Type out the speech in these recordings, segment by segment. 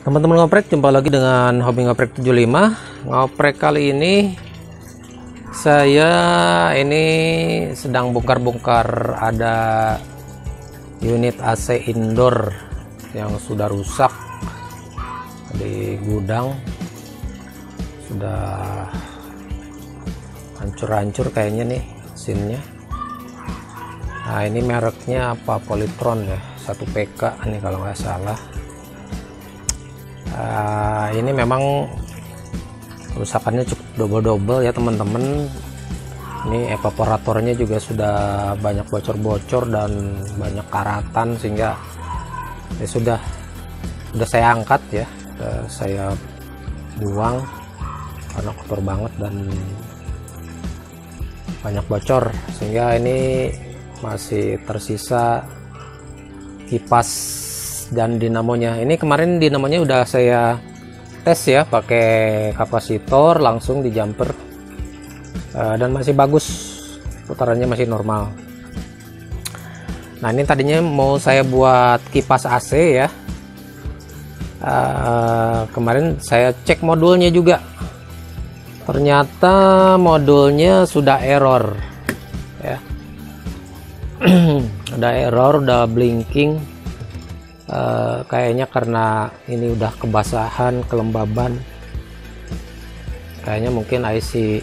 Teman-teman ngoprek, jumpa lagi dengan Hobi Ngoprek 75. Ngoprek kali ini saya sedang bongkar-bongkar ada unit AC indoor yang sudah rusak di gudang, sudah hancur-hancur kayaknya nih mesinnya. Nah, ini mereknya apa, Polytron ya, 1 PK ini kalau nggak salah. Ini memang kerusakannya cukup double-double ya teman-teman. Ini evaporatornya juga sudah banyak bocor-bocor dan banyak karatan, sehingga ya sudah saya angkat ya, saya buang karena kotor banget dan banyak bocor, sehingga ini masih tersisa kipas dan dinamonya. Ini kemarin dinamonya udah saya tes ya pakai kapasitor langsung di jumper, dan masih bagus, putarannya masih normal. Nah, ini tadinya mau saya buat kipas AC ya. Kemarin saya cek modulnya juga, ternyata modulnya sudah error ya. Udah error, udah blinking. Kayaknya karena ini udah kebasahan, kelembaban, kayaknya mungkin IC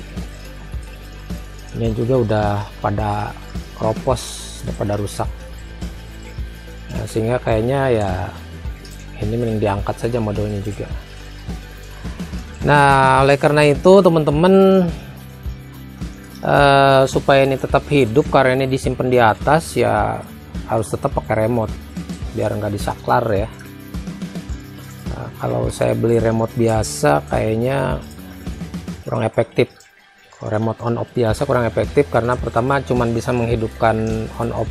nya juga udah pada keropos, udah pada rusak. Nah, sehingga kayaknya ya ini mending diangkat saja modulnya juga. Nah, oleh karena itu teman-teman, supaya ini tetap hidup, karena ini disimpan di atas, ya harus tetap pakai remote biar nggak disaklar ya. Nah, kalau saya beli remote biasa kayaknya kurang efektif. Kalau remote on off biasa kurang efektif, karena pertama cuman bisa menghidupkan on off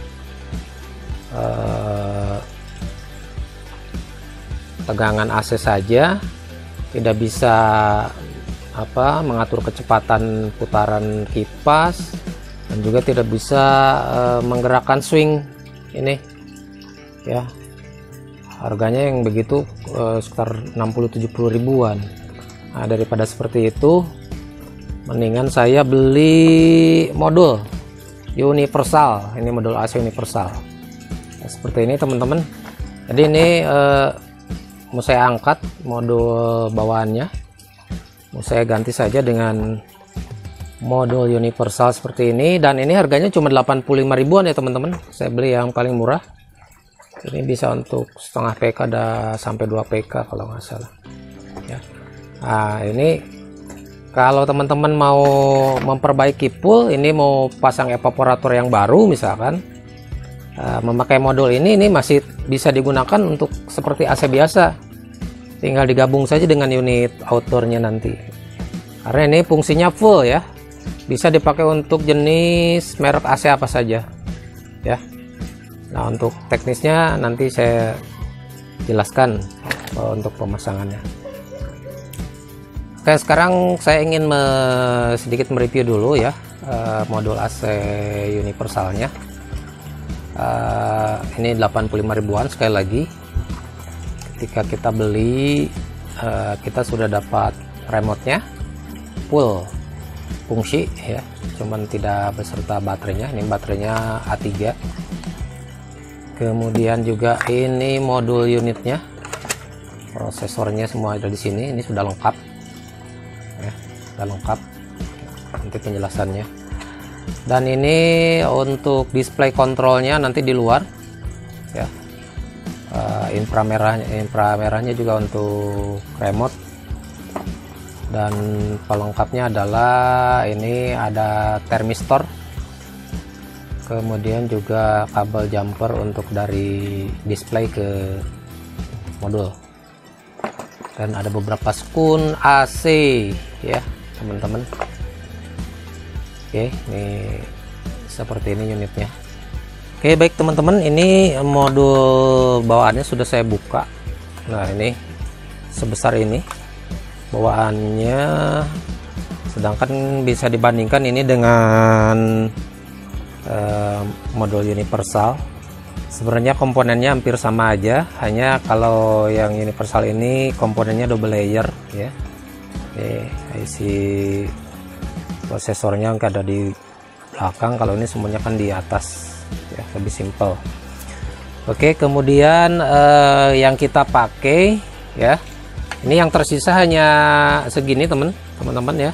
tegangan AC saja, tidak bisa mengatur kecepatan putaran kipas, dan juga tidak bisa menggerakkan swing ini ya. Harganya yang begitu sekitar 60-70 ribuan. Nah, daripada seperti itu, mendingan saya beli modul universal. Ini modul AC universal. Nah, seperti ini teman-teman. Jadi ini mau saya angkat modul bawaannya, mau saya ganti saja dengan modul universal seperti ini, dan ini harganya cuma 85 ribuan ya teman-teman. Saya beli yang paling murah. Ini bisa untuk setengah PK, ada sampai 2 PK kalau nggak salah ya. Nah, ini kalau teman-teman mau memperbaiki pool, ini mau pasang evaporator yang baru misalkan, memakai modul ini masih bisa digunakan untuk seperti AC biasa, tinggal digabung saja dengan unit outdoornya nanti, karena ini fungsinya full ya, bisa dipakai untuk jenis merek AC apa saja ya. Nah, untuk teknisnya nanti saya jelaskan untuk pemasangannya. Oke, sekarang saya ingin sedikit mereview dulu ya modul AC universalnya. Ini 85 ribuan sekali lagi. Ketika kita beli, kita sudah dapat remote-nya full fungsi ya, cuman tidak beserta baterainya. Ini baterainya A3. Kemudian juga ini modul unitnya, prosesornya semua ada di sini. Ini sudah lengkap ya, sudah lengkap nanti penjelasannya. Dan ini untuk display kontrolnya nanti di luar ya. Inframerahnya juga untuk remote, dan pelengkapnya adalah ini ada termistor, kemudian juga kabel jumper untuk dari display ke modul, dan ada beberapa skun AC ya teman-teman. Oke, ini seperti ini unitnya. Oke, baik teman-teman, ini modul bawaannya sudah saya buka. Nah, ini sebesar ini bawaannya, sedangkan bisa dibandingkan ini dengan modul universal. Sebenarnya komponennya hampir sama aja, hanya kalau yang universal ini komponennya double layer ya. Oke, IC prosesornya ada di belakang, kalau ini semuanya kan di atas ya, lebih simple. Oke, kemudian yang kita pakai ya, ini yang tersisa hanya segini teman-teman ya.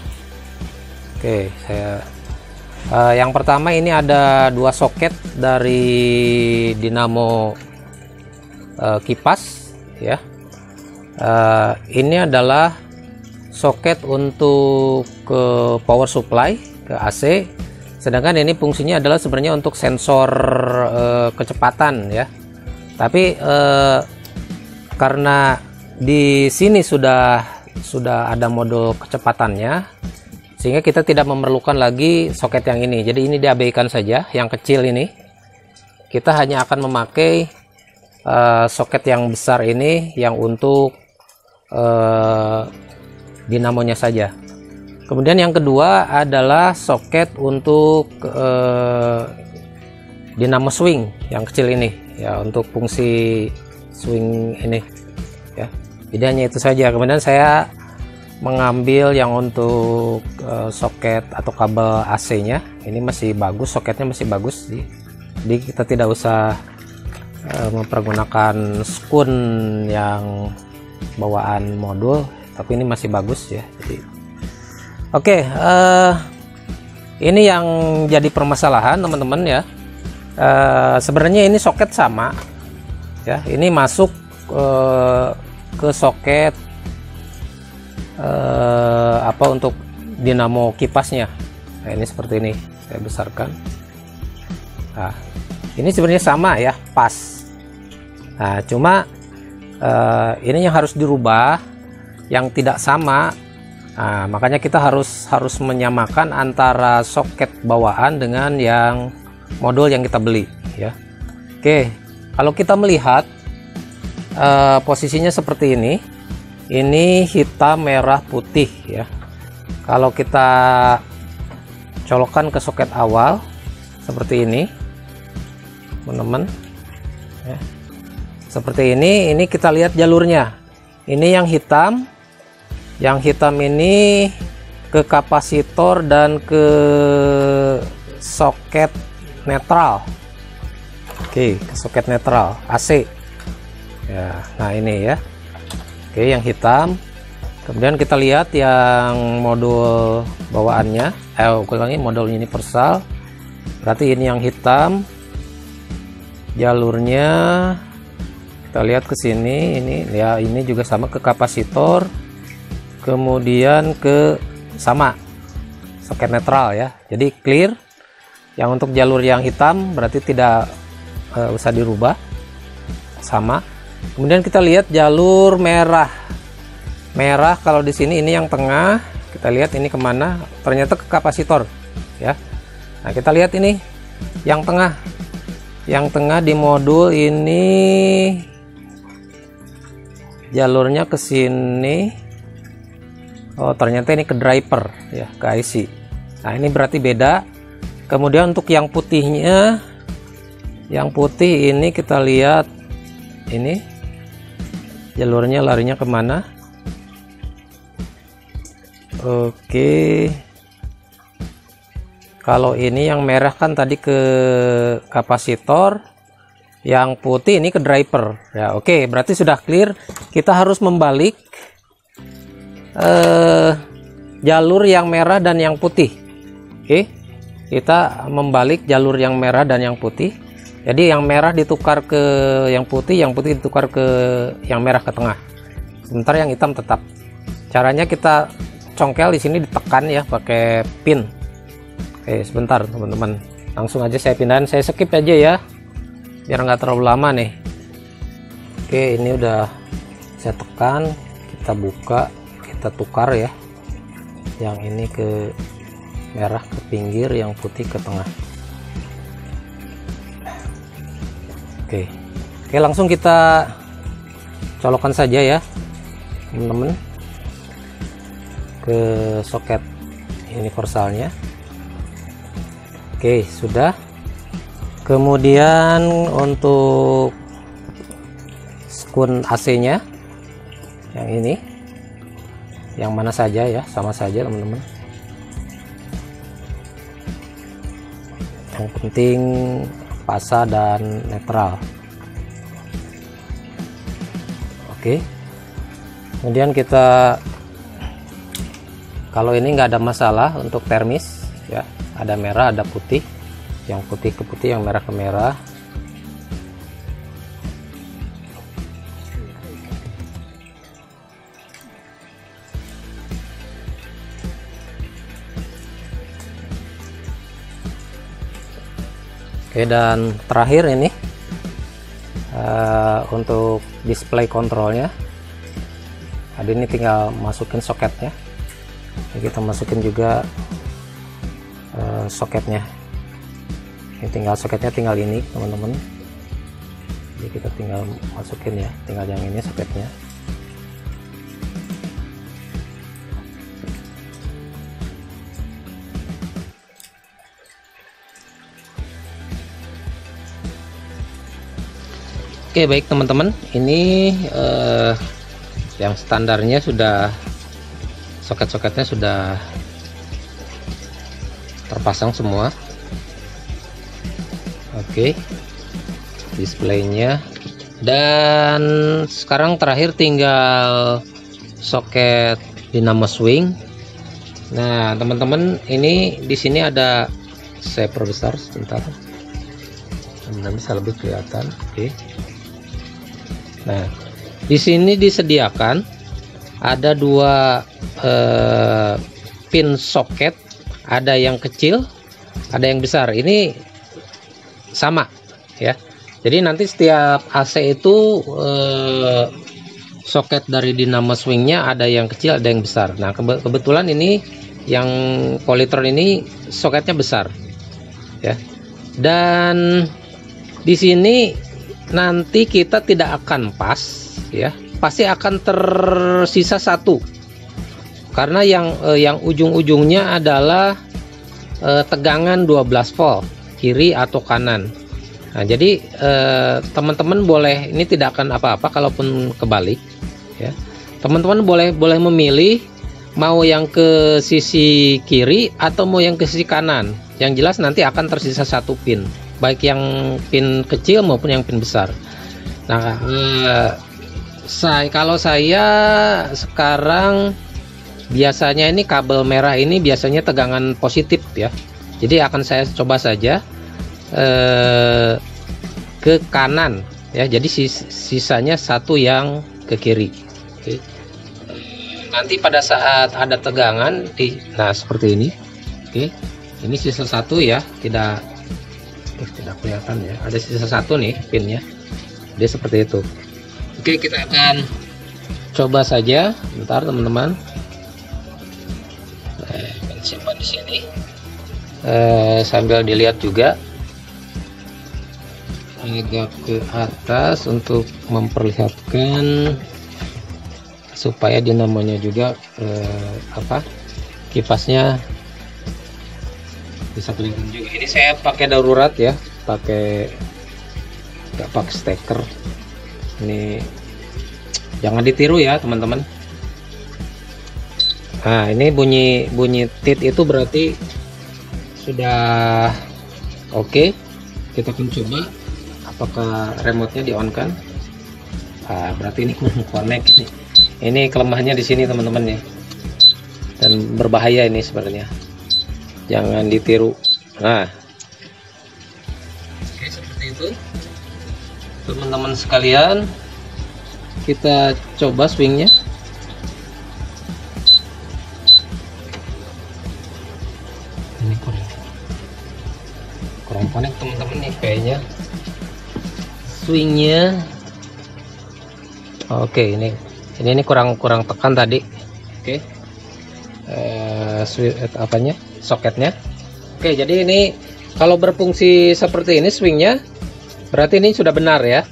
Oke, saya yang pertama ini ada 2 soket dari dinamo kipas ya. Ini adalah soket untuk ke power supply, ke AC, sedangkan ini fungsinya adalah sebenarnya untuk sensor kecepatan ya. Tapi karena di sini sudah ada modul kecepatannya, sehingga kita tidak memerlukan lagi soket yang ini. Jadi ini diabaikan saja, yang kecil ini. Kita hanya akan memakai soket yang besar ini yang untuk dinamonya saja. Kemudian yang kedua adalah soket untuk dinamo swing yang kecil ini ya, untuk fungsi swing ini ya. Jadi hanya itu saja. Kemudian saya mengambil yang untuk soket atau kabel AC-nya. Ini masih bagus, soketnya masih bagus sih. Jadi kita tidak usah mempergunakan skun yang bawaan modul, tapi ini masih bagus ya. Jadi oke, ini yang jadi permasalahan teman-teman ya. Sebenarnya ini soket sama ya, ini masuk ke soket apa untuk dinamo kipasnya. Nah, ini seperti ini, saya besarkan. Nah, ini sebenarnya sama ya, pas. Nah, cuma ini yang harus dirubah, yang tidak sama. Nah, makanya kita harus menyamakan antara soket bawaan dengan yang modul yang kita beli ya. Oke, kalau kita melihat posisinya seperti ini. Ini hitam, merah, putih ya. Kalau kita colokkan ke soket awal seperti ini, teman-teman ya. Seperti ini kita lihat jalurnya. Ini yang hitam ini ke kapasitor dan ke soket netral. Oke, ke soket netral AC ya. Nah ini ya. Oke, yang hitam. Kemudian kita lihat yang modul bawaannya, ulangi, modul universal. Berarti ini yang hitam. Jalurnya kita lihat ke sini, ini ya, ini juga sama ke kapasitor. Kemudian ke sama soket netral ya. Jadi clear. Yang untuk jalur yang hitam berarti tidak usah dirubah. Sama. Kemudian kita lihat jalur merah. Merah kalau di sini ini yang tengah. Kita lihat ini kemana? Ternyata ke kapasitor, ya. Nah kita lihat ini yang tengah. Yang tengah di modul ini jalurnya ke sini. Oh ternyata ini ke driver, ya, ke IC. Nah ini berarti beda. Kemudian untuk yang putihnya, yang putih ini kita lihat ini. Jalurnya larinya kemana? Oke, kalau ini yang merah kan tadi ke kapasitor, yang putih ini ke driver ya. Oke, berarti sudah clear. Kita harus membalik jalur yang merah dan yang putih. Oke, kita membalik jalur yang merah dan yang putih. Jadi yang merah ditukar ke yang putih ditukar ke yang merah ke tengah. Sementara yang hitam tetap. Caranya kita congkel di sini, ditekan ya pakai pin. Oke, sebentar teman-teman. Langsung aja saya pindahin, saya skip aja ya. Biar nggak terlalu lama nih. Oke, ini udah saya tekan, kita buka, kita tukar ya. Yang ini ke merah ke pinggir, yang putih ke tengah. Oke, langsung kita colokkan saja ya teman-teman ke soket universalnya. Oke, sudah. Kemudian untuk skun AC-nya yang ini, yang mana saja ya, sama saja teman-teman. Yang penting fasa dan netral. Oke. Kemudian kita, kalau ini nggak ada masalah untuk termis ya, ada merah ada putih, yang putih ke putih, yang merah ke merah. Oke, dan terakhir ini untuk display kontrolnya, ini tinggal masukin soketnya. Jadi kita masukin juga soketnya. Ini tinggal soketnya, tinggal ini teman-teman. Jadi kita tinggal masukin ya, tinggal yang ini soketnya. Oke, baik teman-teman, ini yang standarnya sudah, soket-soketnya sudah terpasang semua. Oke, displaynya, dan sekarang terakhir tinggal soket dinamo swing. Nah teman-teman, ini di sini ada, saya perbesar sebentar, bisa lebih kelihatan. Oke. Nah, di sini disediakan ada dua pin soket, ada yang kecil, ada yang besar. Ini sama ya. Jadi nanti setiap AC itu soket dari dinamo swingnya ada yang kecil, ada yang besar. Nah, kebetulan ini yang Polytron ini soketnya besar ya. Dan di sini nanti kita tidak akan pas ya, pasti akan tersisa satu, karena yang ujung-ujungnya adalah tegangan 12 volt kiri atau kanan. Nah, jadi teman-teman boleh, ini tidak akan apa-apa kalaupun kebalik ya. Teman-teman boleh memilih mau yang ke sisi kiri atau mau yang ke sisi kanan. Yang jelas nanti akan tersisa satu pin, baik yang pin kecil maupun yang pin besar. Nah, kalau saya sekarang biasanya ini kabel merah ini biasanya tegangan positif ya. Jadi akan saya coba saja ke kanan ya. Jadi sisanya satu yang ke kiri. Oke. Nanti pada saat ada tegangan nah seperti ini. Oke. Ini sisa satu ya, tidak kelihatan ya, ada sisa satu nih pinnya, dia seperti itu. Oke, kita akan coba saja, bentar teman-teman. Simpan di sini sambil dilihat juga agak ke atas untuk memperlihatkan supaya dinamonya juga kipasnya bisa kelihatan juga. Ini saya pakai darurat ya, nggak pakai steker. Ini jangan ditiru ya teman-teman. Nah, ini bunyi tit itu berarti sudah oke. Kita akan coba apakah remote-nya di on kan. Nah, berarti ini connect ini. Ini kelemahannya di sini teman-teman ya, dan berbahaya ini sebenarnya, jangan ditiru. Nah, oke, seperti itu teman-teman sekalian, kita coba swingnya. Ini kurang connect teman-teman nih kayaknya swingnya. Oke, ini kurang tekan tadi. Oke. Apanya, soketnya. Oke, jadi ini kalau berfungsi seperti ini swingnya, berarti ini sudah benar ya.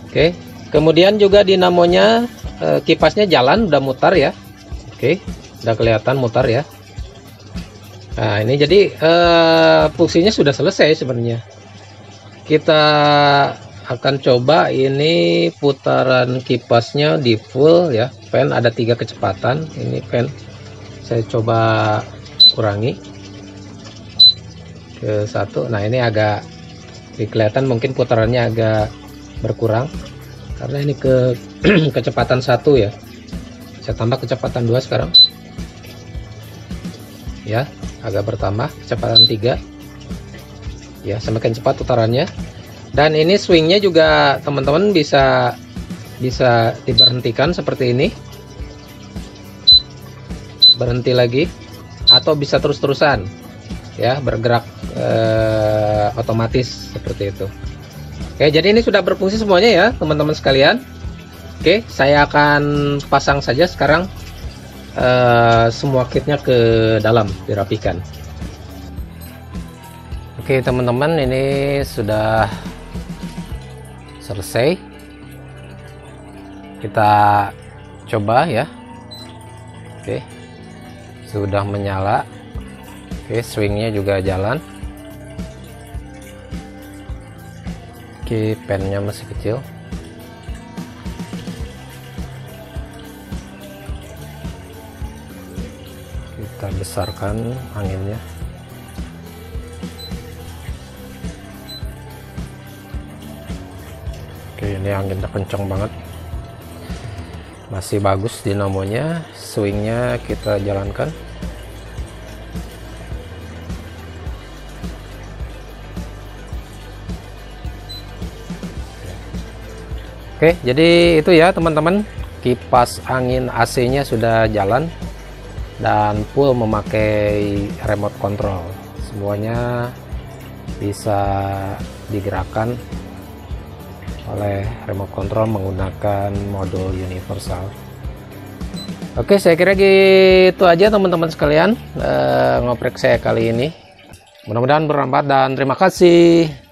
Oke, kemudian juga dinamonya, kipasnya jalan, udah mutar ya. Oke, udah kelihatan mutar ya. Nah, ini jadi fungsinya sudah selesai sebenarnya. kita akan coba ini putaran kipasnya di full ya. Fan ada 3 kecepatan. Ini fan saya coba kurangi ke 1. Nah, ini agak kelihatan mungkin putarannya agak berkurang karena ini ke kecepatan 1 ya. Saya tambah kecepatan 2 sekarang ya, agak bertambah kecepatan 3 ya, semakin cepat putarannya. Dan ini swingnya juga teman-teman bisa diberhentikan seperti ini, berhenti lagi, atau bisa terus-terusan ya, bergerak otomatis seperti itu. Oke, jadi ini sudah berfungsi semuanya ya teman-teman sekalian. Oke, saya akan pasang saja sekarang semua kitnya ke dalam, dirapikan. Oke teman-teman, ini sudah selesai. Kita coba ya. Oke, sudah menyala. Oke, swingnya juga jalan. Oke, pennya masih kecil. Kita besarkan anginnya. Oke, ini anginnya kencang banget, masih bagus dinamonya. Swingnya kita jalankan. Oke, jadi itu ya teman-teman, kipas angin AC-nya sudah jalan dan full memakai remote control. Semuanya bisa digerakkan oleh remote control menggunakan modul universal. Oke, saya kira gitu aja teman-teman sekalian ngoprek saya kali ini. Mudah-mudahan bermanfaat dan terima kasih.